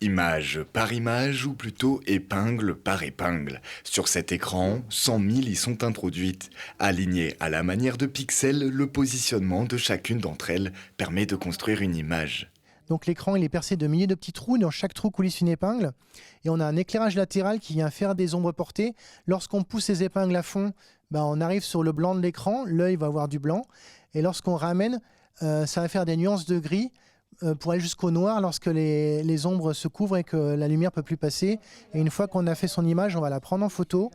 Image par image ou plutôt épingle par épingle. Sur cet écran, 100 000 y sont introduites. Alignées à la manière de pixels, le positionnement de chacune d'entre elles permet de construire une image. Donc l'écran il est percé de milliers de petits trous, dans chaque trou coulisse une épingle. Et on a un éclairage latéral qui vient faire des ombres portées. Lorsqu'on pousse ces épingles à fond, on arrive sur le blanc de l'écran, l'œil va avoir du blanc. Et lorsqu'on ramène, ça va faire des nuances de gris pour aller jusqu'au noir lorsque les ombres se couvrent et que la lumière ne peut plus passer. Et une fois qu'on a fait son image, on va la prendre en photo,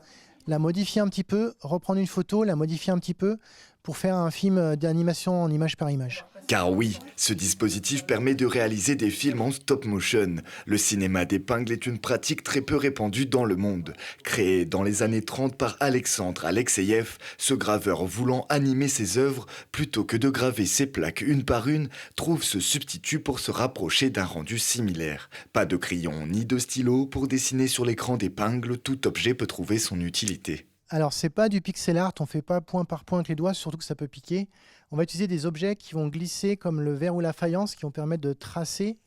la modifier un petit peu, reprendre une photo, la modifier un petit peu pour faire un film d'animation en image par image. Car oui, ce dispositif permet de réaliser des films en stop motion. Le cinéma d'épingle est une pratique très peu répandue dans le monde. Créé dans les années 30 par Alexandre Alexeïev, ce graveur voulant animer ses œuvres plutôt que de graver ses plaques une par une, trouve ce substitut pour se rapprocher d'un rendu similaire. Pas de crayon ni de stylo pour dessiner sur l'écran d'épingle, tout objet peut trouver son utilité. Alors, c'est pas du pixel art, on fait pas point par point avec les doigts, surtout que ça peut piquer. On va utiliser des objets qui vont glisser comme le verre ou la faïence, qui vont permettre de tracer.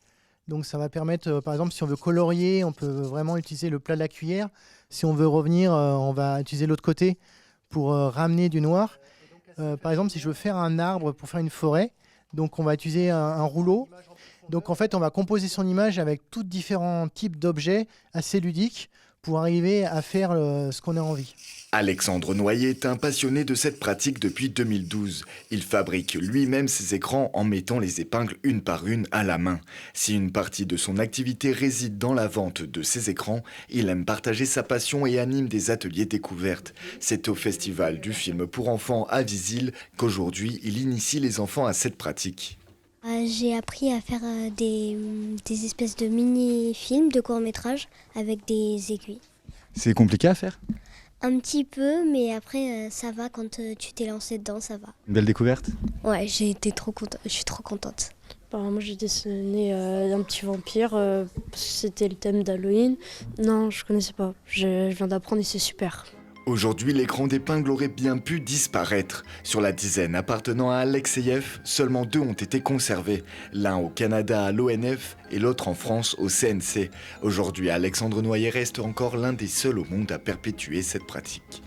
Donc ça va permettre, par exemple, si on veut colorier, on peut vraiment utiliser le plat de la cuillère. Si on veut revenir, on va utiliser l'autre côté pour ramener du noir. Par exemple, si je veux faire un arbre pour faire une forêt, donc on va utiliser un rouleau. Donc en fait, on va composer son image avec tous différents types d'objets assez ludiques pour arriver à faire ce qu'on a envie. Alexandre Noyer est un passionné de cette pratique depuis 2012. Il fabrique lui-même ses écrans en mettant les épingles une par une à la main. Si une partie de son activité réside dans la vente de ses écrans, il aime partager sa passion et anime des ateliers découvertes. C'est au festival du film pour enfants à Visil qu'aujourd'hui il initie les enfants à cette pratique. J'ai appris à faire des espèces de mini-films, de courts-métrages avec des aiguilles. C'est compliqué à faire? Un petit peu, mais après ça va quand tu t'es lancé dedans, ça va. Une belle découverte? Ouais, j'ai été trop contente, je suis trop contente. Moi j'ai dessiné un petit vampire, c'était le thème d'Halloween. Non, je connaissais pas, je viens d'apprendre et c'est super. Aujourd'hui, l'écran d'épingle aurait bien pu disparaître. Sur la dizaine appartenant à Alexeïev, seulement 2 ont été conservés. L'un au Canada à l'ONF et l'autre en France au CNC. Aujourd'hui, Alexandre Noyer reste encore l'un des seuls au monde à perpétuer cette pratique.